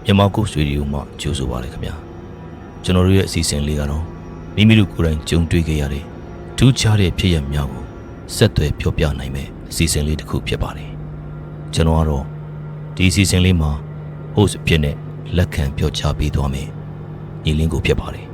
မြန်မာကုတ်ဆွေဒီယိုမှကြိုးဆိုပါလေခင်ဗျာကျွန်တော်တို့ရဲ့အစီအစဉ်လေးကတော့မိမိတို့ကိုယ်တိုင်ကြုံတွေ့ခဲ့ရတဲ့ထူးခြားတဲ့ဖြစ်ရပ်များကိုဆက်သွယ်ပြောပြနိုင်မယ့်အစီအစဉ်လေးတစ်ခုဖြစ်ပါတယ်ကျွန်တော်ကတော့ဒီအစီအစဉ်လေးမှာ host ဖြစ်တဲ့လက်ခံပြောကြားပေးသွားမယ်ညီလင်းကိုဖြစ်ပါတယ်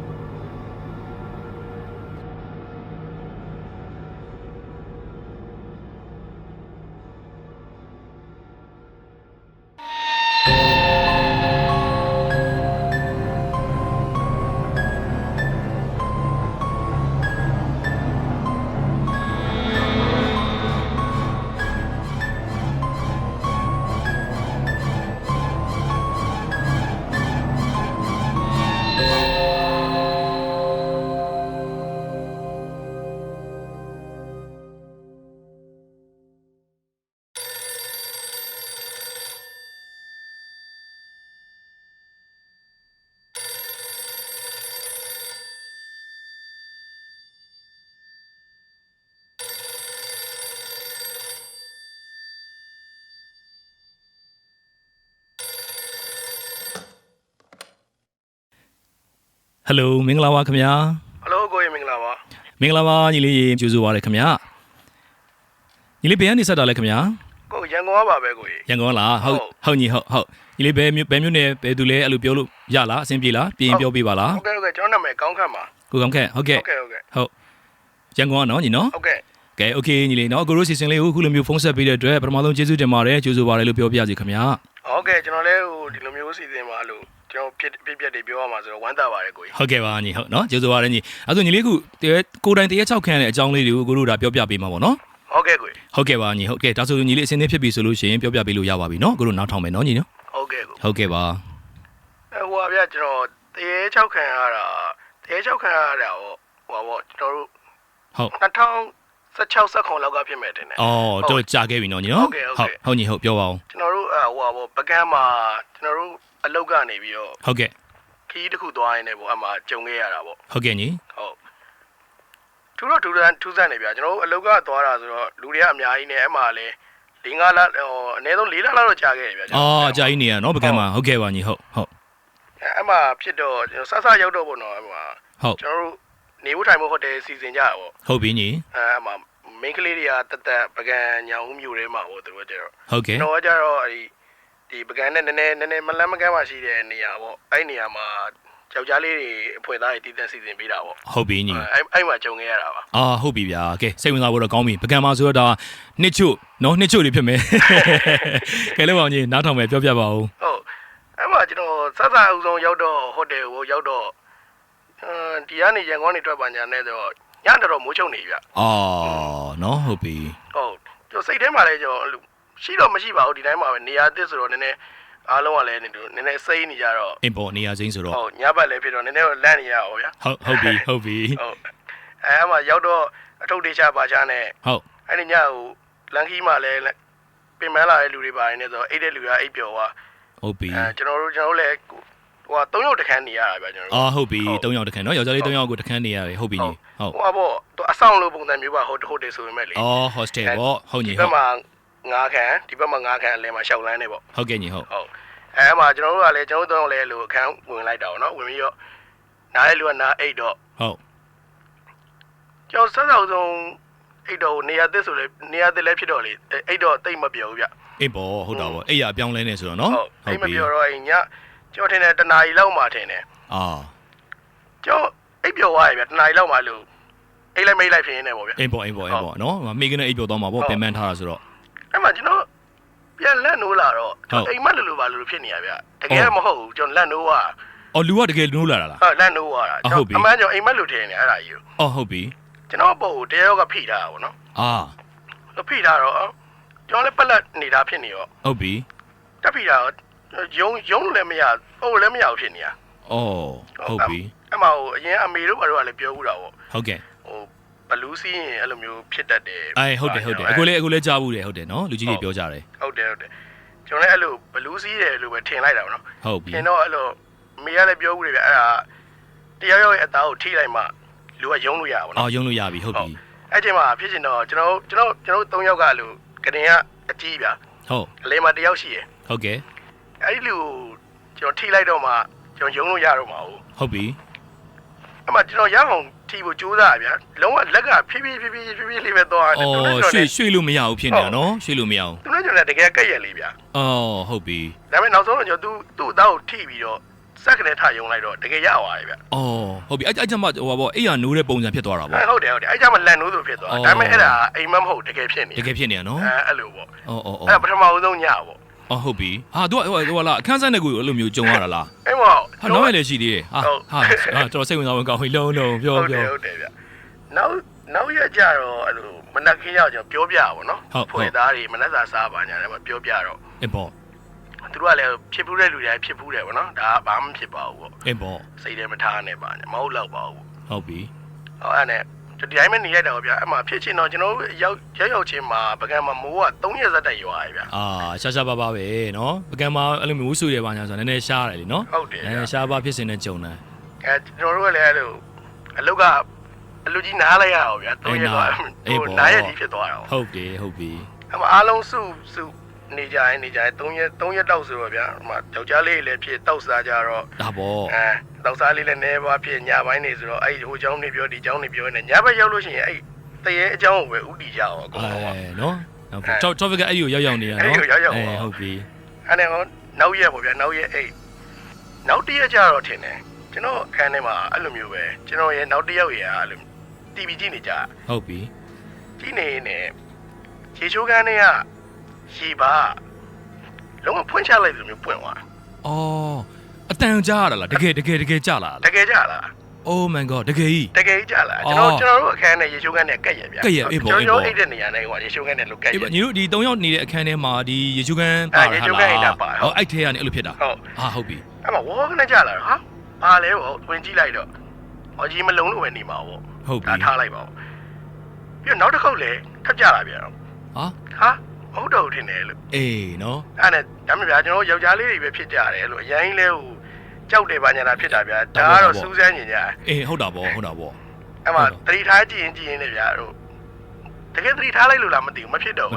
ဟယ်လိုမင်္ဂလာပါခင်ဗျာဟယ်လိုကိုရေမင်္ဂလာပါမင်္ဂလာပါညီလေးကြိုးဆိုပါရခင်ဗျာညီလေးဘယ်ကနေဆက်တာလဲခင်ဗျာကိုရန်ကုန်ပါပဲကိုရေရန်ကုန်လားဟုတ်ညီဟုတ်ညီလေးဘယ်မြို့နယ်ဘယ်သူလဲအဲ့လိုပြောလို့ရလားအဆင်ပြေလားပြင်ပြောပြပါလားဟုတ်ကဲ့ကျွန်တော်နာမည်ကောင်းခန့်ပါကိုကောင်းခန့်ဟုတ်ကဲ့ရန်ကုန်ကနော်ညီနော်ဟုတ်ကဲ့ကဲโอเคညီလေးနော်ကိုရိုးစီစဉ်လေးကိုခုလိုမျိုးဖုန်းဆက်ပေးတဲ့အတွက်ပထမဆုံးကျေးဇူးတင်ပါတယ်ကြိုးဆိုပါရလို့ပြောပြစီခင်ဗျာဟုတ်ကဲ့ကျွန်တော်လည်းဒီလိုမျိုးစီစဉ်ပါလို့ကျွန်တော်ပြက်တွေပြောရမှာဆိုတော့ဝမ်းသာပါတယ်ကိုကြီးဟုတ်ကဲ့ပါညီဟုတ်နော်ကျေးဇူးပါတယ်ညီအဲ့ဆိုညီလေးခုကိုတိုင်တရက်6ခန်းတဲ့အကြောင်းလေးတွေကိုကိုတို့ဒါပြောပြပေးမှာပေါ့နော်ဟုတ်ကဲ့ကိုကြီးဟုတ်ကဲ့ပါညီဟုတ်ကဲ့ဒါဆိုညီလေးအစင်းသေးဖြစ်ပြီဆိုလို့ရှိရင်ပြောပြပေးလို့ရပါပြီနော်ကိုတို့နောက်ထောင်မယ်နော်ညီနော်ဟုတ်ကဲ့ကိုဟုတ်ကဲ့ပါဟိုပါဗျကျွန်တော်တရက်6ခန်းရတာဟိုပါပေါ့ကျွန်တော်တို့ဟုတ်2016 17လောက်ကဖြစ်မဲ့တင်တယ်အော်တော့ကြာခဲ့ပြီနော်ညီနော်ဟုတ်ညီဟုတ်ပြောပါဦးကျွန်တော်တို့ဟိုပါပေါ့ပကန်းမှာကျွန်တော်တို့အလောက်ကနေပြီးတော့ဟုတ်ကဲ့ခီးတစ်ခုသွားရင်းနဲ့ပေါ့အမှကြုံခဲ့ရတာပေါ့ဟုတ်ကဲ့ညီဟုတ်ထူးဆန်းနေဗျာကျွန်တော်တို့အလောက်ကသွားတာဆိုတော့လူတွေကအများကြီးနေအမှလည်း4-5လအနည်းဆုံး4လလောက်ကြာခဲ့ရဗျာအော်အကြာကြီးနေရနော်ပကန်းမှာဟုတ်ကဲ့ပါညီဟုတ်အမှဖြစ်တော့ကျွန်တော်ဆရောက်တော့ပေါ့နော်အမှဟုတ်ကျွန်တော်တို့နေဖို့ထိုင်ဖို့ဟိုတယ်စီစဉ်ကြတာပေါ့ဟုတ်ပြီညီအမှမိန်းကလေးတွေကတက်ပကန်းညောင်ဦးမြို့ထဲမှာပေါ့သူတို့ကျတော့ဟုတ်ကဲ့တော့ကျတော့ဒီပကန်းနဲ့နည်းနည်းမလန်းမကန်းမှရှိတဲ့နေရာပေါ့အဲ့နေရာမှာယောက်ျားလေးတွေအဖွဲ့သားတွေတည်တံ့စီစဉ်ပေးတာပေါ့ဟုတ်ပြီညီအဲ့မှာကြုံခဲ့ရတာပါဟုတ်ပြီဗျာကဲစိတ်ဝင်စားဖို့တော့ကောင်းပြီပကံမှာဆိုတော့ဒါနှစ်ချို့နော်နှစ်ချို့တွေဖြစ်မယ်ကဲလို့အောင်ညီနားထောင်မယ်ပြောပြပါဦးဟုတ်အဲ့မှာကျွန်တော်စအဦးဆုံးရောက်တော့ဟိုတယ်ကိုရောက်တော့ဒီကနေရန်ကုန်နေထွက်ပါညာနဲ့ဆိုတော့ညတော်မိုးချုံနေဗျနော်ဟုတ်ပြီဟုတ်ကျွန်တော်စိတ်ထဲမှာလည်းကျွန်တော်ရှိတော့မရှိပါဘူးဒီတိုင်းမှာပဲနေရာအသစ်ဆိုတော့နည်းနည်းအားလုံးကလည်းနည်းနည်းစိမ့်နေကြတော့အင်ပေါ်နေရာချင်းဆိုတော့ဟုတ်ညဘက်လည်းဖြစ်တော့နည်းနည်းလန့်နေရအောင်ဗျာဟုတ်ပြီဟုတ်အဲ့မှာရောက်တော့အထုပ်တေချပါချာနဲ့ဟုတ်အဲ့ဒီညဟိုလန်ခီးမှာလည်းပင်မလာတဲ့လူတွေပါတယ်နဲ့ဆိုတော့အိတ်တဲ့လူကအိတ်ပျော်သွားဟုတ်ပြီကျွန်တော်တို့လည်းဟို3ယောက်တခန်းနေရတာဗျာကျွန်တော်တို့ဟုတ်ပြီ3ယောက်တခန်းเนาะယောက်ျားလေး3ယောက်ကိုတခန်းနေရတယ်ဟုတ်ပြီညီဟုတ်ဟိုပေါ့အဆောင်လိုပုံစံမျိုးပါဟိုတယ်ဆိုပေမဲ့လေhostel ပေါ့ဟုတ်ညီဟုတ်ဒီဘက်မှာ9ခန်းဒီဘက်မှာ9ခန်းအလဲမှာရှောက်လန်းနေပေါ့ဟုတ်ကဲ့ညီဟုတ်အဲ့မှာကျွန်တော်တို့ကလည်းကျွန်တော်တို့လည်းလိုအခန်းဝင်လိုက်တာပေါ့နော်ဝင်ပြီးတော့နားတဲ့လူကနားအိတ်တော့ဟုတ်ကျွန်တော်ဆက်ဆောင်ဆုံးအိတ်တော့နေရာသစ်ဆိုလေနေရာသစ်လည်းဖြစ်တော့လေအိတ်တော့တိတ်မပြောဘူးဗျအေးပေါ့ဟုတ်တာပေါ့အိတ်ရအပြောင်းလဲနေဆိုတော့နော်ဟုတ်အိတ်မပြောတော့အိမ်ညကျွန်တော်ထင်တယ်တနာရီလောက်မှထင်တယ်ကျွန်တော်အိတ်ပြောသွားရဗျတနာရီလောက်မှလို့အိတ်လိုက်မိတ်လိုက်ဖြစ်နေပေါ့ဗျအိမ်ပေါ့နော်မိကနေအိတ်ပြောသွားမှာပေါ့ပင်ပန်းထားတာဆိုတော့အဲ့မှာကျွန်တော်ပြန်လက်နိုးလာတော့အိမ်မက်လိုပါလို့ဖြစ်နေရဗျတကယ်မဟုတ်ဘူးကျွန်တော်လက်နိုးသွားလူကတကယ်နိုးလာတာလားဟုတ်လက်နိုးသွားတာအမှန်ကျွန်တော်အိမ်မက်လိုထင်နေအဲ့ဒါကြီးဟုတ်ပြီကျွန်တော်ပုံတယောက်ကဖိထားတာပေါ့နော်ဖိထားတော့ကျွန်တော်လည်းပလက်နေတာဖြစ်နေရောဟုတ်ပြီတက်ဖိတာယုံလို့လည်းမရဟုတ်လည်းမရဘူးဖြစ်နေရဟုတ်ပြီအဲ့မှာအရင်အမေတို့ဘာလို့ကလည်းပြောဘူးတာပေါ့ဟုတ်ကဲ့ဘလူးစီးရင်အဲ့လိုမျိုးဖြစ်တတ်တယ်ဟုတ်တယ်အခုလည်းကြားဘူးတယ်ဟုတ်တယ်နော်လူကြီးတွေပြောကြတယ်ဟုတ်တယ်ကျွန်တော်လည်းအဲ့လိုဘလူးစီးတယ်လို့ပဲထင်လိုက်တာပေါ့နော်ဟုတ်ပြီထင်တော့အဲ့လိုမေကလည်းပြောဘူးတယ်ဗျအဲ့ဒါတယောက်ရဲ့အသားကိုထိလိုက်မှလူကယုံလို့ရပါဘောနော်ယုံလို့ရပြီဟုတ်ပြီအဲ့ချိန်မှာဖြစ်ချင်တော့ကျွန်တော်3ယောက်ကလို့ကတင်ကအကြီးဗျဟုတ်အလဲမှာတယောက်ရှိရယ်ဟုတ်ကဲ့အဲ့ဒီလူက ကျွန်တော်ထိလိုက်တော့မှကျွန်တော်ယုံလို့ရတော့မှာဟုတ် ဟုတ်ပြီ အဲ့မှာကျွန်တော်ရအောင်ထိဖို့ကြိုးစားဗျာလုံးဝလက်ကဖြည်းဖြည်းလေးပဲသွားတယ် အော်ရွှေ့လို့မရဘူးဖြစ်နေတာနော်ရွှေ့လို့မရဘူး သူနဲ့ကျွန်တော်တကယ်ကက်ရက်လေးဗျာ အော်ဟုတ်ပြီ ဒါပေမဲ့နောက်ဆုံးတော့ကျွန်တော်သူ့အသားကိုထိပြီးတော့စက်ကနေထယုံလိုက်တော့တကယ်ရသွားတယ်ဗျာ အော်ဟုတ်ပြီအဲ့ကြမှာဟိုပါပေါ့အဲ့ရနိုးတဲ့ပုံစံဖြစ်သွားတာပေါ့ ဟုတ်တယ်အဲ့ကြမှာလန်နိုးဆိုဖြစ်သွားဒါပေမဲ့အဲ့ဒါအိမ်မမဟုတ်တကယ်ဖြစ်နေ တကယ်ဖြစ်နေတာနော် အဲ့လိုပေါ့ အော် အဲ့ပထမဆုံးညပေါ့ အော်ဟုတ်ပြီဟာသူကလာအခန်းဆိုင်တဲ့ကူအဲ့လိုမျိုးကြုံရတာလား အဲ့မော ဟာနောက်ရလည်းရှိသေးတယ်ဟာတော်တော်စိတ်ဝင်စားဝင်ကောင်းပြီလုံးပြော ဟုတ်တယ်ဗျနောက်ရကြတော့အဲ့လိုမနက်ခင်းရောက်ကျွန်တော်ပြောပြပါနော်ဖွေသားတွေမနက်စာစားပါညာတယ်ပြောပြတော့ အင်းပေါ့ သူတို့ကလည်းဖြစ်ဖူးတဲ့လူတွေဖြစ်ဖူးတယ်ဗောနော်ဒါဘာမှမဖြစ်ပါဘူးပေါ့ အင်းပေါ့ စိတ်ထဲမထားနဲ့ပါနဲ့မဟုတ်တော့ပါဘူး ဟုတ်ပြီ ဟောအဲ့နဲ့ဒီတိုင်းမနေလိုက်တော့ဗျာအဲ့မှာဖြစ်ချင်တော့ကျွန်တော်ရောက်ချင်းမှာပကံမှာမိုးက3ရက်ဇက်တက်ရွာရဗျာ ရှာပါပဲနော်ပကံမှာအဲ့လိုမျိုးဆူရပါညာဆိုတော့နည်းနည်းရှားတယ်လीနော် ဟုတ်တယ် ရှားပါဖြစ်စင်တဲ့ကြုံတယ် ကျွန်တော်တို့ကလည်းအဲ့လိုအလုတ်ကအလူကြီးနားလိုက်ရအောင်ဗျာ3ရက်တော့နားရက်ကြီးဖြစ်သွားတာ ဟုတ်ပြီအဲ့မှာအားလုံးစုနေကြရင်3ရက်တောက်ဆိုတော့ဗျာဟိုမှာယောက်ျားလေးလည်းဖြစ်တောက်စားကြတော့ ဒါပေါ့ တောက်စားလေးလည်းနေပါဖြစ်ညပိုင်းနေဆိုတော့အဲ့ဟိုเจ้าနေပြောဒီเจ้าနေပြောနေညဘက်ရောက်လို့ရှိရင်အဲ့တရေအเจ้าကိုပဲဥတီကြအောင်အကုန်လုံးပါနော်တော့ကအဲ့ဒီကိုရောက်နေတာနော်ဟုတ်ပြီ အဲ့နဲ့နောက်ရက်ပေါ့ဗျာနောက်ရက်အဲ့နောက်တရက်ကြတော့ထင်တယ်ကျွန်တော်အခန်းထဲမှာအဲ့လိုမျိုးပဲကျွန်တော်ရဲ့နောက်တယောက်ရဲ့အဲ့လို TV ကြည့်နေကြ ဟုတ်ပြီ ကြည့်နေရေချိုးကန်းတွေကရေပါလုံးဝဖွင့်ချလိုက်တယ်မျိုးပွင့်သွား အော်အတန်ကြားရတာလားတကယ်ကြာလာ တကယ်ကြလား Oh my god တကယ်ကြီးကြလားကျွန်တော်တို့အခန်းနဲ့ရေချိုးကန်းနဲ့ကက်ရဗျာကျွန်တော်အိတ်တဲ့နေရာနဲ့ဟိုရေချိုးကန်းနဲ့လို့ကက်ရညီတို့ဒီ3ယောက်နေတဲ့အခန်းထဲမှာဒီရေချိုးကန်းပါတာလားဟုတ်အဲ့ထဲကနေအဲ့လိုဖြစ်တာဟုတ်ပြီ အဲ့မှာဝေါကနေကြလာတော့ဟာဘာလဲပေါ့ဝင်ကြည့်လိုက်တော့ဟောကြီးမလုံးလို့ပဲနေမှာပေါ့ ဟုတ်ပြီ ထားလိုက်ပါဦးပြီးတော့နောက်တစ်ခေါက်လည်းထပ်ကြလာပြန်တော့ဟာဟုတ်တော့ထင်တယ်လို့အေးနော်အဲ့နဲ့ဒါမှမဟုတ်ကျွန်တော်ယောက်ျားလေးတွေပဲဖြစ်ကြတယ်လို့အရင်လဲဟိုကြောက်တယ်ပါညာတာဖြစ်တာဗျာဒါကတော့စူးစမ်းနေကြအေးဟုတ်တာပေါ့အဲ့မှာသတိထားကြည့်ရင်လည်းဗျာတို့တကယ်သတိထားလိုက်လို့လားမသိဘူးမဖြစ်တော့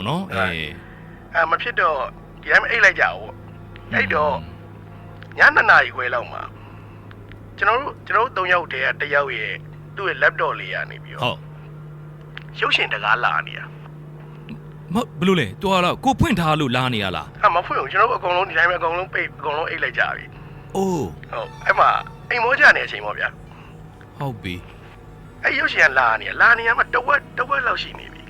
နော်အေးမဖြစ်တော့ဒီတိုင်းအိတ်လိုက်ကြအောင်အဲ့တော့ည2 နာရီခွဲလောက်မှာကျွန်တော်တို့3ယောက်တည်းက1ယောက်ရဲ့သူ့ရဲ့ laptop လေးကနေပြီးတော့ရုပ်ရှင်တကားလာနေတာမဘလို့လဲတော်တော့ကိုဖွင့်ထားလို့လာနေရလားမဖွင့်ဘူးကျွန်တော်တို့အကုန်လုံးဒီတိုင်းပဲအကုန်လုံးပိတ်အကုန်လုံးအိတ်လိုက်ကြပြီအိုးဟုတ်အဲ့မှာအိမ်မိုးကြနေတဲ့အချိန်ပေါ့ဗျာဟုတ်ပြီအဲ့ရုပ်ရှင်ကလာနေရမှာတဝက်လောက်ရှိနေပြီ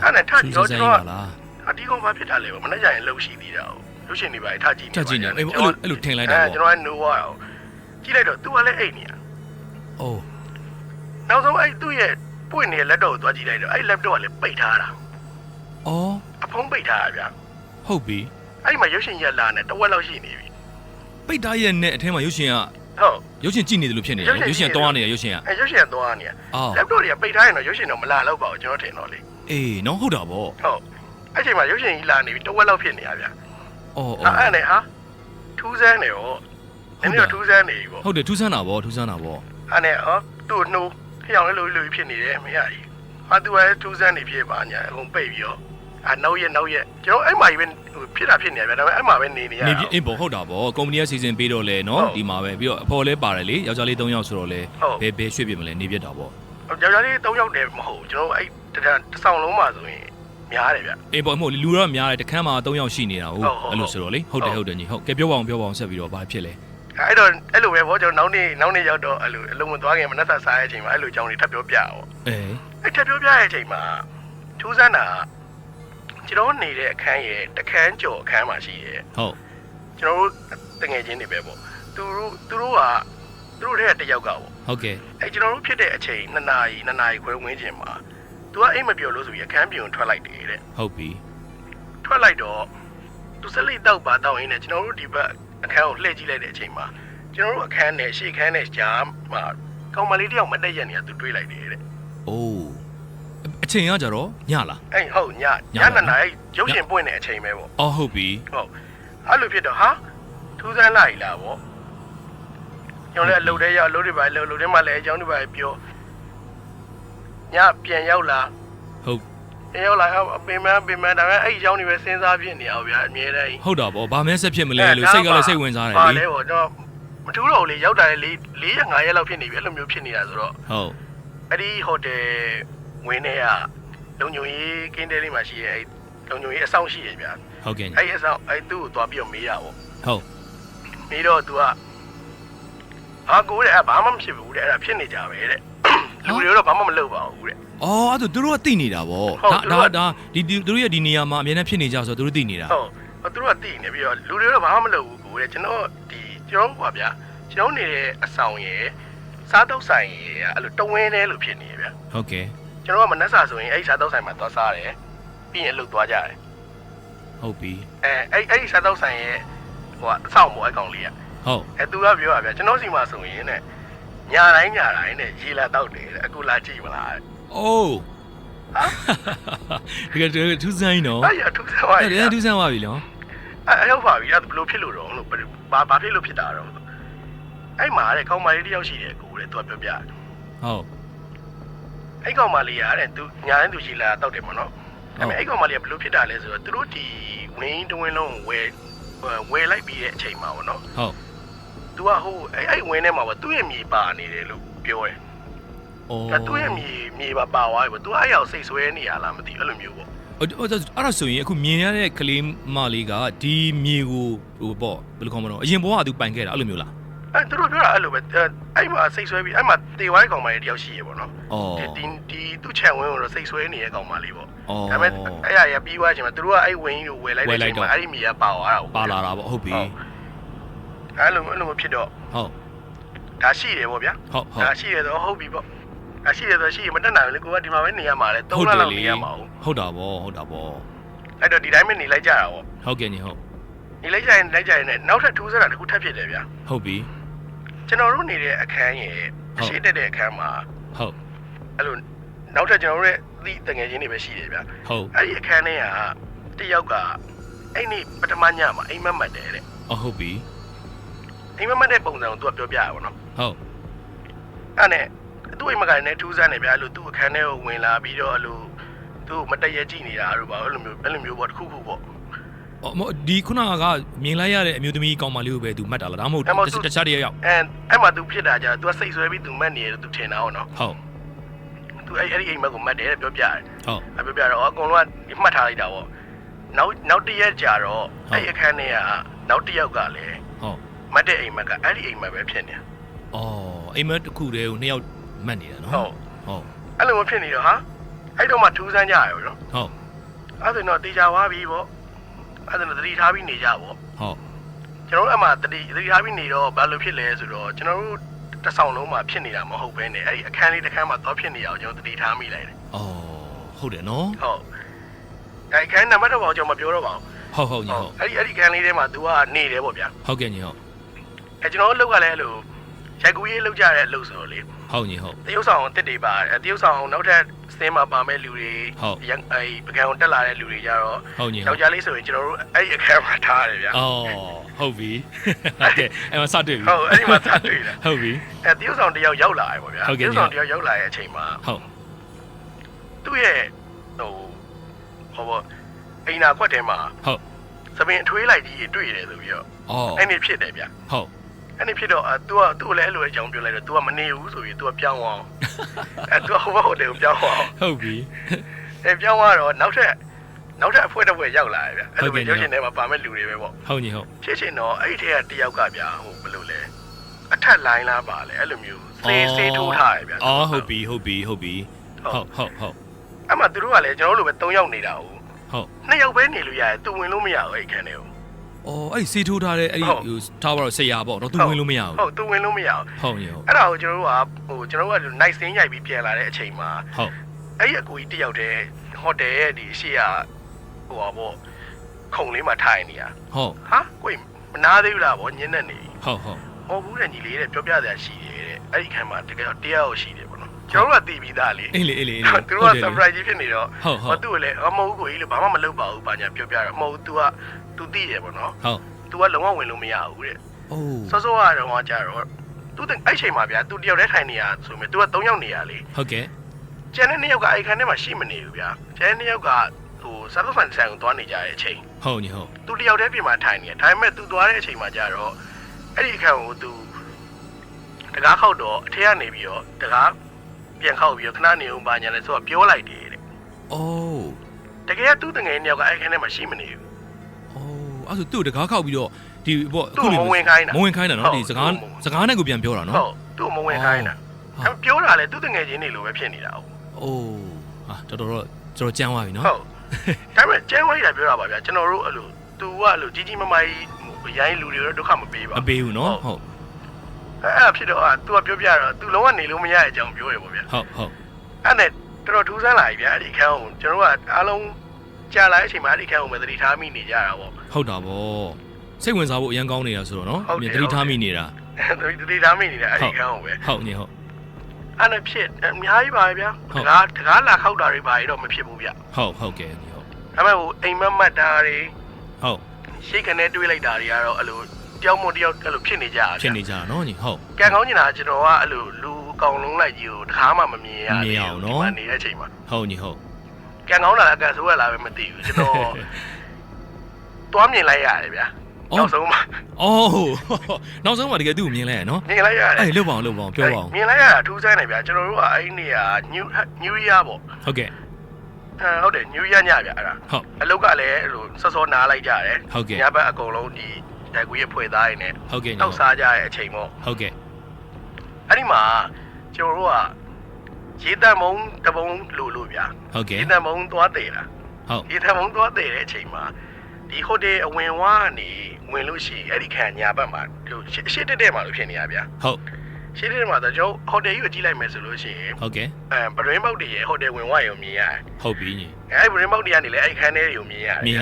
အဲ့နဲ့ထပ်ကျွန်တော်ဒီကောင်ဘာဖြစ်တာလဲမနေ့ကျရင်လှုပ်ရှိသေးတာရုပ်ရှင်တွေပါထကြည့်နေအဲ့လိုထင်လိုက်တာပေါ့ကျွန်တော်က no ဝါကြည့်လိုက်တော့ तू ကလည်းအိတ်နေရအိုးနောက်ဆုံးအဲ့သူ့ရဲ့ပွင့်နေတဲ့ laptop ကိုသွားကြည့်လိုက်တော့အဲ့ laptop ကလည်းပိတ်ထားတာအော်အဖုံးပိတ်ထားတာဗျာဟုတ်ပြီအဲ့မှာရုပ်ရှင်ရက်လာနေတဝက်လောက်ရှိနေပြီပိတ်ထားရဲ့နဲ့အထဲမှာရုပ်ရှင်ကဟုတ်ရုပ်ရှင်ကြည့်နေတယ်လို့ဖြစ်နေတယ်ရုပ်ရှင်သွားနေတယ်ရုပ်ရှင်ကရုပ်ရှင်သွားနေ laptop တွေကပိတ်ထားရင်တော့ရုပ်ရှင်တော့မလာတော့ပါဘူးကျွန်တော်ထင်တော့လေအေးနော်ဟုတ်တာပေါ့ဟုတ်အဲ့ချိန်မှာရုပ်ရှင်ကြီးလာနေပြီတဝက်လောက်ဖြစ်နေရဗျာအော်အဲ့နဲ့ဟာထူးဆန်းနေရောနည်းနည်းတော့ထူးဆန်းနေပြီပေါ့ဟုတ်တယ်ထူးဆန်းတာပေါ့အဲ့နဲ့သူ့နှိုးဖျောင်းလဲလို့ဖြစ်နေတယ်မရကြီးဟာသူကထူးဆန်းနေဖြစ်ပါညာအကုန်ပိတ်ပြီးတော့နောက်ရက်ကျွန်တော်အဲ့မှာပဲဖြစ်တာဖြစ်နေရဗျာဒါပေမဲ့အဲ့မှာပဲနေရနေပြီအေးပေါ့ဟုတ်တာပေါ့ကုမ္ပဏီကစီစဉ်ပေးတော့လဲနော်ဒီမှာပဲပြီးတော့အဖော်လဲပါတယ်လေယောက်ျားလေး3ယောက်ဆိုတော့လဲဘယ်ရွှေ့ပြမလဲနေပြတာပေါ့ယောက်ျားလေး3ယောက်တည်းမဟုတ်ကျွန်တော်အဲ့တစ်ဆောင်လုံးမှာဆိုရင်များတယ်ဗျအေးပေါ့မဟုတ်လူတော့များတယ်တခန်းမှာ3ယောက်ရှိနေတာဟုတ်အဲ့လိုဆိုတော့လေဟုတ်တယ်ညီဟုတ်ကဲပြောပါအောင်ဆက်ပြီးတော့ဘာဖြစ်လဲအဲ့တော့အဲ့လိုပဲဗောကျွန်တော်နောက်နေ့ရောက်တော့အဲ့လိုအလုံးမသွားခင်မနှက်ဆက်စားရဲ့အချိန်မှာအဲ့လိုကြောင်းတွေထပ်ပြောပြအောင်အဲ့ထပ်ပြောပြရဲ့အချိန်မှာထူးဆန်းတာကျွန်တော်နေတဲ့အခန်းရဲ့တခန်းကျော်အခန်းမှာရှိရဲ့ဟုတ်ကျွန်တော်တို့တငယ်ချင်းတွေပဲပေါ့သူတို့ကတယောက်ကပေါ့ဟုတ်ကဲ့အဲ့ကျွန်တော်တို့ဖြစ်တဲ့အချိန်2 နာရီခွဲဝန်းကျင်မှာသူကအိမ်မပြောလို့ဆိုပြီးအခန်းပြင်ထွက်လိုက်တယ်တဲ့ဟုတ်ပြီထွက်လိုက်တော့သူစလိတောက်ပါတောက်ရင်းနဲ့ကျွန်တော်တို့ဒီဘက်အခန်းကိုလှည့်ကြည့်လိုက်တဲ့အချိန်မှာကျွန်တော်တို့အခန်းနဲ့ရှေ့ခန်းနဲ့ကြားမှာကောင်မလေးတယောက်မတက်ရက်နေတာသူတွေးလိုက်တယ်တဲ့အိုးအချိန်ကကြတော့ညလားအေးဟုတ်ည2 နာရီရုပ်ရှင်ပွင့်တဲ့အချိန်ပဲပေါ့အော်ဟုတ်ပြီဟုတ်အဲ့လိုဖြစ်တော့ဟာထူးဆန်းလိုက်လားပေါ့ကျွန်တော်လည်းအလုပ်တွေရောက်အလုပ်တွေပါအလုပ်တွေမှလည်းအကြောင်းတွေပါပြောညပြန်ရောက်လာဟုတ်အ ရောက်လာပင်မဒါပေမဲ့အဲ့ကြောင်းတွေပဲစဉ်းစားဖြစ်နေအောင်ဗျာအမြဲတမ်း ဟုတ်တာဗောဘာမဲဆက်ဖြစ်မလဲလို့စိတ်ကလည်းစိတ်ဝင်စားတယ် ပါ လေ လေဗောတော့မထူးတော့လေရောက်တာလေ4ရက်5ရက်လောက်ဖြစ်နေပြီအဲ့လိုမျိုးဖြစ်နေတာဆိုတော့ ဟုတ် အဲ့ဒီဟိုတယ်ဝင်နေရလုံညုံရေးကင်းတဲလေးမှာရှိရဲ့အဲ့လုံညုံရေးအဆောင်ရှိရဲ့ဗျာ ဟုတ်ကဲ့ အဲ့အဆောင်အဲ့သူ့ကိုသွားပြီးတော့မေးတာဗော ဟုတ် မေးတော့ तू ကအာကိုတဲ့ဘာမှမဖြစ်ဘူးတဲ့အဲ့ဒါဖြစ်နေကြပဲတဲ့လူတွေတော့ဘာမှမလုပ်ပါဘူးတဲ့ အော်အဲ့ဒါသူတို့ကသိနေတာဗောဒါဒီသူတို့ရဲ့ဒီနေရာမှာအများနဲ့ဖြစ်နေကြဆိုတော့သူတို့သိနေတာ ဟုတ်သူတို့ကသိနေပြီးတော့လူတွေတော့ဘာမှမလုပ်ဘူးကိုတဲ့ကျွန်တော်ပါဗျာကျွန်တော်နေတဲ့အဆောင်ရယ်စားတော့ဆိုင်ရယ်အဲ့လိုတဝင်းတဲလို့ဖြစ်နေဗျာ ဟုတ်ကဲ့ ကျွန်တော်ကမနှက်စာဆိုရင်အဲ့စားတော့ဆိုင်မှာသွားစားတယ်ပြီးရင်လှုပ်သွားကြတယ် ဟုတ်ပြီ အဲ့စားတော့ဆိုင်ရယ်ဟိုအဆောင်ပေါ်အကောင်လေးอ่ะ ဟုတ် သူကပြောတာဗျာကျွန်တော်စီမှာဆိုရင်တဲ့ညာတိုင်းနဲ့ရေလာတော့တယ်တဲ့အခုလာကြည့်မလားတဲ့ အိုးဒီကထူးဆန်းကြီးနော် အဲ့ရထူးဆန်းပါပြီ အဲ့ထူးဆန်းပါပြီနော် အဲ့ရောက်ပါပြီအဲ့ဘယ်လိုဖြစ်လို့တော့လို့ဘာဖြစ်လို့ဖြစ်တာတော့အဲ့မှာတဲ့ကောင်မလေးတယောက်ရှိတယ်ကိုတဲ့သူကပြောပြတယ် ဟုတ် အဲ့ကောင်မလေးကတဲ့သူညာတိုင်းသူရှိလာတော့တယ်ပေါ့နော်ဒါပေမဲ့အဲ့ကောင်မလေးကဘယ်လိုဖြစ်တာလဲဆိုတော့သူတို့ဒီဝင်းတဝင်းလုံးဝယ်လိုက်ပြီးတဲ့အချိန်မှာပေါ့နော် ဟုတ် သူကဟိုအဲ့ဝင်းထဲမှာပေါ့သူ့ရဲ့မြေပါနေတယ်လို့ပြောတယ် အော် ဒါသူ့ရဲ့မြေပါသွားပြီပေါ့သူအဲ့ရောက်စိတ်ဆွဲနေရလားမသိဘူးအဲ့လိုမျိုးပေါ့ အဲ့ဒါဆိုရင်အခုမြင်ရတဲ့ကလေးမလေးကဒီမြေကိုဟိုပေါ့ဘယ်လိုခေါ်မလဲအရင်ဘဝကသူပိုင်ခဲ့တာအဲ့လိုမျိုးလား အဲ့သူတို့ပြောတာအဲ့လိုပဲအဲ့မှာစိတ်ဆွဲပြီးအဲ့မှာတေဝိုင်းကောင်မလေးတယောက်ရှိရပေါ့နော် အော် ဒီသူ့ခြံဝင်းကိုတော့စိတ်ဆွဲနေတဲ့ကောင်မလေးပေါ့ အော် ဒါပေမဲ့အဲ့ရပြီးသွားချိန်မှာသူတို့ကအဲ့ဝင်းကိုဝယ်လိုက်တဲ့အချိန်မှာအဲ့ဒီမြေကပါသွားတာပေါ့ ပါလာတာပေါ့ဟုတ်ပြီ အဲ့လိုဖြစ်တော့ ဟုတ် ဒါရှိတယ်ပေါ့ဗျာ ဟုတ်ဟုတ် ဒါရှိတယ်ဆိုဟုတ်ပြီပေါ့ဒါရှိတယ်ဆိုရှိရင်မတက်နိုင်ဘူးလေကိုကဒီမှာပဲနေရမှာလေ3လလောက်နေရမှာဟုတ် ဟုတ်တာဗောဟုတ်တာဗော အဲ့တော့ဒီတိုင်းပဲနေလိုက်ကြတာပေါ့ ဟုတ်ကဲ့ညီဟုတ် နေလိုက်ကြရင်နဲ့နောက်ထပ်ထူးဆန်းတာတစ်ခုထပ်ဖြစ်တယ်ဗျာ ဟုတ်ပြီ ကျွန်တော်တို့နေတဲ့အခန်းရဲ့အရှိတက်တဲ့အခန်းမှာ ဟုတ် အဲ့လိုနောက်ထပ်ကျွန်တော်တို့ရဲ့သီးတငယ်ချင်းတွေပဲရှိတယ်ဗျာ ဟုတ် အဲ့ဒီအခန်းထဲကတယောက်ကအဲ့ဒီပထမညမှာအိမ်မက်မှတ်တယ်တဲ့ အော်ဟုတ်ပြီ အိမ်မက်မှတ်တဲ့ပုံစံကိုသူကပြောပြရပါတော့ ဟုတ် အဲ့နဲ့သူ့အိမ်မက်ကလည်းထူးဆန်းနေဗျာလို့သူ့အခန်းထဲကိုဝင်လာပြီးတော့အဲ့လိုသူ့မတည့်ရကြည့်နေတာတို့ပါအဲ့လိုမျိုးပေါ့တစ်ခုပေါ့ အော်ဒီခုနကမြင်လိုက်ရတဲ့အမျိုးသမီးကောင်မလေးကိုပဲသူမှတ်တာလားဒါမှမဟုတ်တခြားတယောက် အဲ့မှာသူဖြစ်တာကြာသူကစိတ်ဆွဲပြီးသူမှတ်နေတယ်သူထင်တာဟုတ်နော် ဟုတ် သူအဲ့ဒီအိမ်မက်ကိုမှတ်တယ်ပြောပြတယ် ဟုတ် ပြောပြတော့အကုန်လုံးကမှတ်ထားလိုက်တာပေါ့နောက်တစ်ရက်ကြာတော့အဲ့အခန်းထဲကနောက်တစ်ယောက်ကလည်း ဟုတ် မှတ်တဲ့အိမ်မက်ကအဲ့ဒီအိမ်မက်ပဲဖြစ်နေ အော်အိမ်မက်တစ်ခုတည်းကိုနှစ်ယောက်မှတ်နေတာနော် ဟုတ် ဟုတ် အဲ့လိုမဖြစ်နေတော့ဟာအဲ့တော့မှထူးဆန်းကြရရောနော် ဟုတ် အဲ့ဒါတော့တေချာသွားပြီပေါ့အဲ့ဒါတော့တတိထားပြီးနေကြပေါ့ ဟုတ် ကျွန်တော်တို့အမှတတိထားပြီးနေတော့ဘာလို့ဖြစ်လဲဆိုတော့ကျွန်တော်တို့တစ်ဆောင်လုံးမှာဖြစ်နေတာမဟုတ်ဘဲနဲ့အဲ့ဒီအခန်းလေးတစ်ခန်းမှာတော့ဖြစ်နေအောင်ကျွန်တော်တတိထားမိလိုက်တယ် အော်ဟုတ်တယ်နော် ဟုတ်အဲ့အခန်းနံပါတ်တော့ကျွန်တော်မပြောတော့ပါဘူး ဟုတ်ညီဟုတ် အဲ့ဒီအခန်းလေးထဲမှာ तू ကနေတယ်ပေါ့ဗျာ ဟုတ်ကဲ့ညီဟုတ် အဲ့ကျွန်တော်တို့လောက်ကလည်းအဲ့လိုရိုက်ကူးရေးလောက်ကြတဲ့အလုပ်ဆိုတော့လေ ဟုတ်ညီဟုတ် တရုပ်ဆောင်တစ်တွေပါတရုပ်ဆောင်နောက်ထပ်စင်းမှာပါမဲ့လူတွေအဲ့ပကံတက်လာတဲ့လူတွေကြတော့ ဟုတ်ညီဟုတ် ယောက်ျားလေးဆိုရင်ကျွန်တော်တို့အဲ့ဒီအခန်းမှာထားရတယ်ဗျာ အော်ဟုတ်ပြီဟုတ်ကဲ့အဲ့မှာစတွေ့ပြီ ဟုတ်အဲ့ဒီမှာစတွေ့တာ ဟုတ်ပြီ အဲ့တရုပ်ဆောင်တယောက်ရောက်လာတယ်ပေါ့ဗျာ ဟုတ်ကဲ့ တရုပ်ဆောင်တယောက်ရောက်လာတဲ့အချိန်မှာ ဟုတ် သူ့ရဲ့ဟိုဘောအိမ်နာခွက်ထဲမှာ ဟုတ် သပင်အထွေးလိုက်ကြီးတွေ့တယ်ဆိုပြီးတော့ အော် အဲ့ဒီဖြစ်တယ်ဗျာ ဟုတ် အဲ့ဒီဖြစ်တော့သူ့လည်းအဲ့လိုအကြောင်းပြောလိုက်တော့ तू ကမနေဘူးဆိုပြီး तू ကပြောင်းအောင်အဲ့ तू ဟိုဘက်ဟိုတယ်ကိုပြောင်းအောင် ဟုတ်ပြီ အဲ့ပြောင်းသွားတော့နောက်ထပ်အဖွဲ့တစ်ဖွဲ့ရောက်လာတယ်ဗျအဲ့လိုပဲရုပ်ရှင်ထဲမှာပါမဲ့လူတွေပဲပေါ့ ဟုတ်ညီဟုတ် ဖြစ်ချင်တော့အဲ့ဒီထဲကတယောက်ကဗျာဟိုဘယ်လိုလဲအထက်လိုင်းလားပါလေအဲ့လိုမျိုးစေးထိုးထားတယ်ဗျာ အော်ဟုတ်ပြီဟုတ်ပြီဟုတ်ပြီဟုတ် အဲ့မှာသူတို့ကလည်းကျွန်တော်တို့လိုပဲ3ယောက်နေတာဟုတ် ဟုတ် 2ယောက်ပဲနေလို့ရတယ်သူဝင်လို့မရဘူးအဲ့ခန်းထဲကို အော်အဲ့စီထိုးထားတဲ့အဲ့ဒီဟိုထားပါတော့ဆရာပေါ့တော့သူဝင်လို့မရဘူး ဟုတ်သူဝင်လို့မရဘူး ဟုတ်ညီဟုတ် အဲ့ဒါကိုကျွန်တော်တို့က night scene ရိုက်ပြီးပြန်လာတဲ့အချိန်မှာ ဟုတ် အဲ့ဒီအကူကြီးတယောက်တည်းဟိုတယ်ရဲ့ဒီရှေ့ကဟိုပါပေါ့ခုံလေးမှာထိုင်နေရ ဟုတ် ဟာကိုမနာသေးဘူးလားဗောညင်းနေနေ ဟုတ်ဟုတ် ဟောဘူးတဲ့ညီလေးတဲ့ပြောပြစရာရှိတယ်တဲ့အဲ့ဒီခန်းမှာတကယ်တော့တရားကိုရှိတယ်ဗောနော်ကျွန်တော်တို့ကတည်ပြီးသားလေ အေးလေ သူတို့က surprise ကြီးဖြစ်နေတော့ ဟုတ် သူ့ကိုလည်းမဟုတ်ဘူးကိုကြီးလို့ဘာမှမလုပ်ပါဘူးဘာညာပြောပြတော့မဟုတ် तू သိတယ်ဗောနော် ဟုတ် तू ကလုံးဝဝင်လို့မရဘူးတဲ့ အိုး စောစောကတော့ကြာတော့ तू အဲ့ချိန်မှာဗျာ तू တယောက်တည်းထိုင်နေရဆိုပေမဲ့ तू က3ယောက်နေရလေ ဟုတ်ကဲ့ ကျန်တဲ့နှစ်ယောက်ကအိုက်ခန်းထဲမှာရှိမနေဘူးဗျာကျန်တဲ့နှစ်ယောက်ကဟိုစားတော့ဖန်ဆိုင်ကိုသွားနေကြတဲ့အချိန် ဟုတ်ညီဟုတ် သူတယောက်တည်းပြင်မှာထိုင်နေတယ်ဒါပေမဲ့သူသွားတဲ့အချိန်မှာကျတော့အဲ့ဒီအခန်းကိုသူတကားခောက်တော့အထက်ကနေပြီးတော့တကားပြန်ခောက်ပြီးတော့ခဏနေအောင်ပါညာလဲဆိုတော့ပြောလိုက်တယ်တဲ့ အိုး တကယ်သူ့တငယ်နှစ်ယောက်ကအိုက်ခန်းထဲမှာရှိမနေဘူး အိုးအဲ့ဆိုသူ့တကားခောက်ပြီးတော့ဒီပေါ့ သူ့မဝင်ခိုင်းတာ မဝင်ခိုင်းတာနော်ဒီစကားနဲ့ကိုပြန်ပြောတာနော် ဟုတ်သူ့မဝင်ခိုင်းတာအဲ့ပြောတာလေသူ့တငယ်ချင်းတွေလိုပဲဖြစ်နေတာဟုတ် အိုးဟာတော်တော်ကြမ်းသွားပြီနော် ဟုတ်ဒါပေမဲ့ကျန်းဝိုင်းတာပြောတာပါဗျာကျွန်တော်တို့အဲ့လိုသူကအဲ့လိုကြီးကြီးမားမားကြီးရိုင်းလူတွေတော့ဒုက္ခမပေးပါ မပေးဘူးနော်ဟုတ် အဲ့ဖြစ်တော့သူကပြောပြတော့သူလုံးဝနေလို့မရတဲ့အကြောင်းပြောတယ်ပေါ့ဗျာ ဟုတ် အဲ့နဲ့တော်တော်ထူးဆန်းလာပြီဗျာအဲ့ဒီခန်းကိုကျွန်တော်တို့ကအားလုံးကြာလာတဲ့အချိန်မှာအဲ့ဒီခန်းကိုပဲသတိထားမိနေကြတာပေါ့ ဟုတ်တာဗောစိတ်ဝင်စားဖို့အရန်ကောင်းနေတာဆိုတော့နော်သတိထားမိနေတာ သတိထားမိနေတာအဲ့ဒီခန်းကိုပဲ ဟုတ်ညီဟုတ် အဲ့နဲ့ဖြစ်အများကြီးပါဗျာတကားလာခောက်တာတွေပါတော့မဖြစ်ဘူးဗျာ ဟုတ်ကဲညီဟုတ် ဒါပေမဲ့ဟိုအိမ်မက်မတ်တာတွေ ဟုတ် ရှိခနဲ့တွေးလိုက်တာတွေကတော့အဲ့လိုတယောက်မို့တယောက်အဲ့လိုဖြစ်နေကြတာ ဖြစ်နေကြတာနော်ညီဟုတ် ကံကောင်းနေတာကျွန်တော်ကအဲ့လိုလူအကောင်လုံးလိုက်ကြီးကိုတခါမှမမြင်ရဘူးဒီမှာနေတဲ့အချိန်မှာ ဟုတ်ညီဟုတ် ကံကောင်းတာအကဆိုးရလားပဲမသိဘူးကျွန်တော်သွားမြင်လိုက်ရတယ်ဗျာနောက်ဆုံးမှာ အော်နောက်ဆုံးမှာတကယ်သူ့ကိုမြင်လိုက်ရနော် မြင်လိုက်ရတယ် အေးလှုပ်ပါအောင်ပြောပါအောင် မြင်လိုက်ရတာထူးဆန်းတယ်ဗျာကျွန်တော်တို့ကအဲ့နေရာ New Year ပေါ့ ဟုတ်ကဲ့ ဟုတ်တယ် New Year ညဗျာအဲ့ဒါ ဟုတ် အလုတ်ကလည်းအဲ့လိုစောစောနားလိုက်ကြတယ် ဟုတ်ကဲ့ ညဘက်အကုန်လုံးဒီတိုက်ကွေးရဖွေသားရင်းနဲ့ ဟုတ်ကဲ့ညီ တောက်စားကြတဲ့အချိန်ပေါ့ ဟုတ်ကဲ့ အဲ့ဒီမှာကျွန်တော်တို့ကရေတံမုံတပုံလို့ဗျာ ဟုတ်ကဲ့ ရေတံမုံသွားတည်တာ ဟုတ် ရေတံမုံသွားတည်တဲ့အချိန်မှာဒီဟိုတယ်အဝင်ဝါကနေဝင်လို့ရှိရင်အဲ့ဒီခံညာဘက်မှာဟိုရှေ့တက်မှာလို့ဖြစ်နေရဗျာ ဟုတ် ရှေ့တက်မှာတော့ကျွန်တော်ဟိုတယ်ကြီးကိုကြည့်လိုက်မယ်ဆိုလို့ရှိရင် ဟုတ်ကဲ့ ပရင်းပေါက်တွေရဲ့ဟိုတယ်ဝင်ဝါရုံမြင်ရတယ် ဟုတ်ပြီညီ အဲ့ပရင်းပေါက်တွေကနေလည်းအဲ့ခန်းထဲတွေကိုမြင်ရတယ်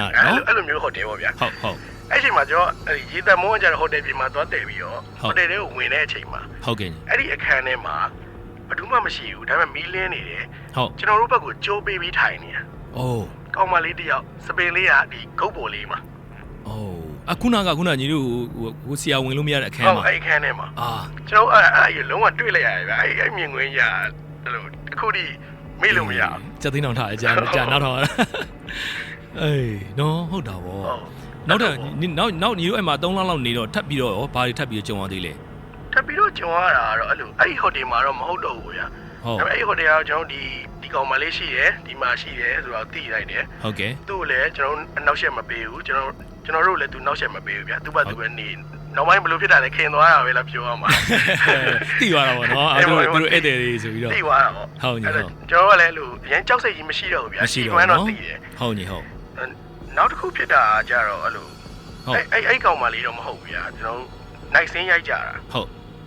အဲ့လိုမျိုးဟိုတယ်ပေါ့ဗျာ ဟုတ် အဲ့ချိန်မှာကျွန်တော်အဲ့ရေတံမုံကကျတော့ဟိုတယ်ပြင်မှာသွားတည်ပြီးတော့ဟိုတယ်တွေကိုဝင်တဲ့အချိန်မှာ ဟုတ်ကဲ့ညီ အဲ့ဒီအခန်းထဲမှာဘာမှမရှိဘူးဒါပေမဲ့မီးလင်းနေတယ် ဟုတ် ကျွန်တော်တို့ဘက်ကိုကြိုးပေးပြီးထိုင်နေတာ အိုး ကောင်းမလေးတယောက်စပင်လေးကဒီဂုတ်ပေါ်လေးမှာ အိုးအခုနညီတို့ဟိုဆရာဝင်လို့မရတဲ့အခန်း ဟုတ် မှာ အဲ့အခန်းထဲမှာ အာ ကျွန်တော်အဲ့လုံးဝတွေ့လိုက်ရတယ်ဗျအဲ့မြင်ကွင်းရအဲ့လိုအခုထိမေ့လို့မရဘူး စက်သိန်းအောင်ထားအကြာနောက်ထောင်အေးနော်ဟုတ်တာဗောနောက်ညီတို့အဲ့မှာ3လလောက်နေတော့ထပ်ပြီးတော့ဘာတွေထပ်ပြီးကြုံရသေးလဲ ထပ်ပြီးတော့ကြုံရတာတော့အဲ့လိုအဲ့ဒီဟိုတယ်မှာတော့မဟုတ်တော့ဘူးဗျာ ဟုတ် ဒါပေမဲ့အဲ့ဒီဟိုတယ်ကကျွန်တော်ဒီကောင်မလေးရှိတယ်ဒီမှာရှိတယ်ဆိုတော့သိလိုက်တယ် ဟုတ်ကဲ့ သူ့ကိုလည်းကျွန်တော်အနောက်ရှက်မပေးဘူးကျွန်တော်တို့လည်းသူနောက်ရှက်မပေးဘူးဗျာသူ့ဘာသူပဲနေနောက်ပိုင်းဘယ်လိုဖြစ်တာလဲခင်သွားတာပဲလားပြောရမှာ သိသွားတာဗောနော်အဲ့တို့ဧည့်သည်တွေဆိုပြီးတော့ သိသွားတာဗော ဟုတ်ညီဟုတ် ကျွန်တော်ကလည်းလို့အရင်ကြောက်စိတ်ကြီးမရှိတော့ဘူးဗျာ မရှိတော့ဘူးနော် သိတယ် ဟုတ်ညီဟုတ် နောက်တစ်ခုဖြစ်တာကြတော့အဲ့လို ဟုတ် အဲ့ကောင်မလေးတော့မဟုတ်ဘူးဗျာကျွန်တော်နိုင်စင်းရိုက်ကြတာ ဟုတ်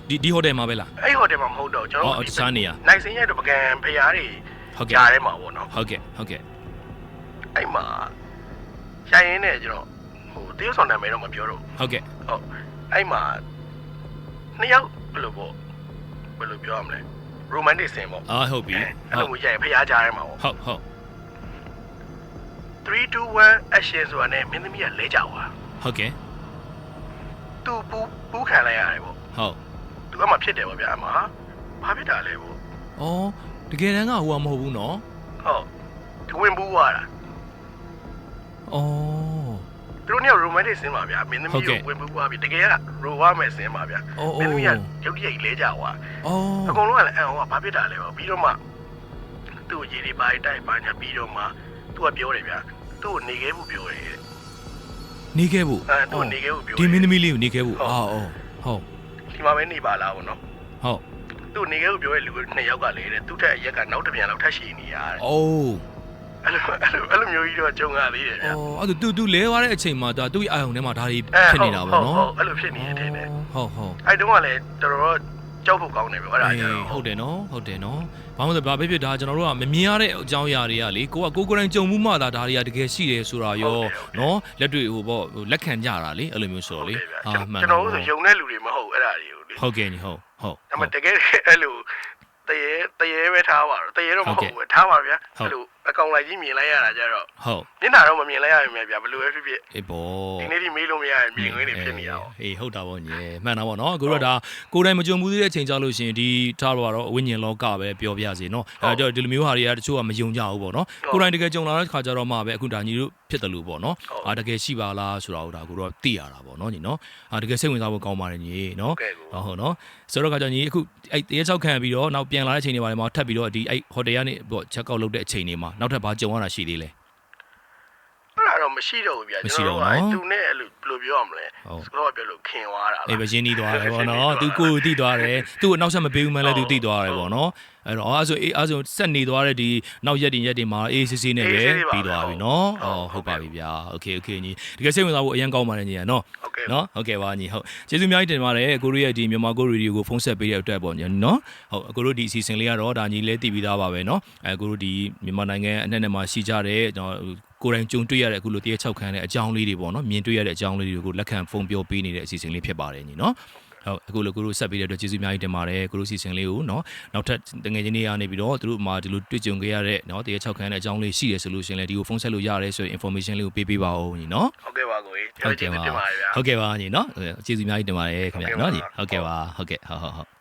ဒီဟိုတယ်မှာပဲလား အဲ့ဟိုတယ်မှာမဟုတ်တော့ကျွန်တော် တခြားနေရ နိုင်စင်းရိုက်တော့ပကံဖျားတွေ ဟုတ်ကဲ့ ကြားထဲမှာပေါ့နော် ဟုတ်ကဲ့ အဲ့မှာရိုက်ရင်းနဲ့ကျွန်တော်ဟိုတရုတ်ဆောင်နာမည်တော့မပြောတော့ ဟုတ်ကဲ့ ဟုတ်အဲ့မှာနှစ်ယောက်ဘယ်လိုပြောရမလဲ romantic scene ပေါ့ အာဟုတ်ပြီ အဲ့လိုမျိုးရိုက်ဖျားကြားထဲမှာပေါ့ ဟုတ် 3 2 1 action ဆိုတာနဲ့မင်းသမီးကလဲကြသွား ဟုတ်ကဲ့ သူပူးခံလိုက်ရတယ်ပေါ့ ဟုတ် သူကမှဖြစ်တယ်ပေါ့ဗျာအမဘာဖြစ်တာလဲပေါ့ အော်တကယ်တမ်းကဟိုကမဟုတ်ဘူးနော် ဟုတ်သူဝင်ပူးသွားတာ အော် သူတို့เนี่ย romantic scene ပါဗျာမင်းသမီးကိုဝင်ပူးသွားပြီတကယ်ကရိုဝါမဲ့ scene ပါဗျာမင်းသမီးကရုပ်တရက်လဲကြသွား အော် အကုန်လုံးကလည်းဟိုကဘာဖြစ်တာလဲပေါ့ပြီးတော့မှသူ့ရေတွေပါတိုက်ပါညာပြီးတော့မှသူကပြောတယ်ဗျာသူ့ကိုနေခဲ့ဖို့ပြောတယ် နေခဲ့ဖို့ သူ့ကိုနေခဲ့ဖို့ပြော ဒီမင်းသမီးလေးကိုနေခဲ့ဖို့အော်ဟုတ် ဒီမှာပဲနေပါလားပေါ့နော် ဟုတ် သူ့နေခဲ့ဖို့ပြောတဲ့လူနှစ်ယောက်ကလည်းတဲ့သူ့ထက်အရက်ကနောက်တစ်ပြန်လောက်ထပ်ရှိနေရတယ် အိုး အဲ့လိုမျိုးကြီးတော့ကြုံရသေးတယ်ဗျာ အော်အဲ့သူလဲသွားတဲ့အချိန်မှာသူ့အာယုံထဲမှာဒါတွေဖြစ်နေတာပေါ့နော် ဟုတ်အဲ့လိုဖြစ်နေတယ်တဲ့ ဟုတ် အဲ့တုန်းကလည်းတော်တော်ကြောက်ဖို့ကောင်းတယ်ဗျအဲ့ဒါကြတော့ ဟုတ်တယ်နော်ဘာမှမဆိုဘာဖြစ်ဒါကျွန်တော်တို့ကမမြင်ရတဲ့အကြောင်းအရာတွေကလေကိုယ်ကိုယ်တိုင်ကြုံမှုမှဒါတွေကတကယ်ရှိတယ်ဆိုတာရောနော်လက်တွေဟိုပေါ့လက်ခံကြတာလေအဲ့လိုမျိုးဆိုတော့လေမှန် ကျွန်တော်တို့ဆိုယုံတဲ့လူတွေမဟုတ်အဲ့ဒါတွေကိုလေ ဟုတ်ကဲ့ညီဟုတ် ဒါပေမဲ့တကယ်အဲ့လိုတရေပဲထားပါတော့တရေတော့မဟုတ်ဘူးထားပါဗျာအဲ့လို အကောင်လိုက်ကြီးမြင်လိုက်ရတာကြတော့ ဟုတ် မျက်နှာတော့မမြင်လိုက်ရရင်ဗျာဘယ်လိုပဲဖြစ်ဖြစ် အေးပေါ့ ဒီနေ့ဒီမေးလို့မရရင်မြင်ခွင့်နေဖြစ်နေတာပေါ့ အေးဟုတ်တာပေါ့ညီမှန်တာပေါ့နော်ကိုတို့ကဒါကိုယ်တိုင်မကြုံဘူးသေးတဲ့အချိန်ကြလို့ရှိရင်ဒီထားတော့အဝိညာဉ်လောကပဲပြောပြစီနော်အဲ့တော့ဒီလိုမျိုးဟာတွေကတချို့ကမယုံကြဘူးပေါ့နော်ကိုယ်တိုင်တကယ်ကြုံလာတဲ့ခါကျတော့မှပဲအခုဒါညီတို့ဖြစ်တယ်လို့ပေါ့နော်တကယ်ရှိပါလားဆိုတာကိုဒါကိုတော့သိရတာပေါ့နော်ညီနော်တကယ်စိတ်ဝင်စားဖို့ကောင်းပါတယ်ညီနော်ဟုတ်နော်ဆိုတော့ခါကျညီအခုအဲ့တရက်6ခံပြီးတော့နောက်ပြန်လာတဲ့အချိန်တွေမှာထပ်ပြီးတော့ဒီအဲ့ဟိုတယ်ကနေပေါ့ချက်ကောက်လုပ်တဲ့အချိန်တွေမှာနောက်ထပ်ဘာကြုံရတာရှိသေးလဲ အဲ့ဒါတော့မရှိတော့ဘူးဗျာကျွန်တော်ကသူနဲ့အဲ့လိုပြောရမလဲဆိုတော့ပြောလို့ခင်သွားတာ အေးပဲရင်းနှီးသွားတယ်ပေါ့နော်သူကိုသိသွားတယ်သူ့ကိုနောက်ဆက်မပေးဘူးမှလည်းသူသိသွားတယ်ပေါ့နော်အဲ့တော့အဲ့ဆိုဆက်နေသွားတဲ့ဒီနောက်ရက်တွေမှာအေးစစ်စစ်နဲ့ပဲပြီးသွားပြီနော်ဟုတ်ပါပြီဗျာโอเคညီတကယ်စိတ်ဝင်စားဖို့အရင်ကောင်းပါတယ်ညီနော်နော်ဟုတ်ကဲ့ပါညီဟုတ်ကျေးဇူးအများကြီးတင်ပါတယ်ကိုရီးယားဒီမြန်မာကိုရီဒီယိုကိုဖုန်းဆက်ပေးတဲ့အတွက်ပေါ့ညီနော်ဟုတ်ကိုတို့ဒီအစီအစဉ်လေးကတော့ဒါညီလဲတည်ပြီးသားပါပဲနော်ကိုတို့ဒီမြန်မာနိုင်ငံအနှံ့မှာရှိကြတဲ့ကိုယ်တိုင်ကြုံတွေ့ရတဲ့အခုလိုတရက်6ခန်းတဲ့အကြောင်းလေးတွေပေါ့နော်မြင်တွေ့ရတဲ့အကြောင်းလေးတွေကိုလက်ခံဖုန်းပြောပေးနေတဲ့အစီအစဉ်လေးဖြစ်ပါတယ်ညီနော်ဟုတ်အခုလိုကိုတို့ဆက်ပေးတဲ့အတွက်ကျေးဇူးအများကြီးတင်ပါတယ်ကိုတို့အစီအစဉ်လေးကိုနော်နောက်ထပ်တငယ်ချင်းတွေကနေပြီးတော့သူတို့မှာဒီလိုတွေ့ကြုံခဲ့ရတဲ့နော်တရက်6ခန်းတဲ့အကြောင်းလေးရှိတယ်ဆိုလို့ရှင်လေဒီကိုဖုန်းဆက်လို့ရတယ်ဆိုရင် information လေးကိုပေးပါဦးညီနော်ဟုတ်ကဲ့ပါကိုကြီးကျေးဇူးတင်ပါတယ်ဗျာဟုတ်ကဲ့ပါညီနော်ကျေးဇူးအများကြီးတင်ပါတယ်ခင်ဗျာနော်ညီဟုတ်ကဲ့ပါဟုတ်ကဲ့ဟုတ်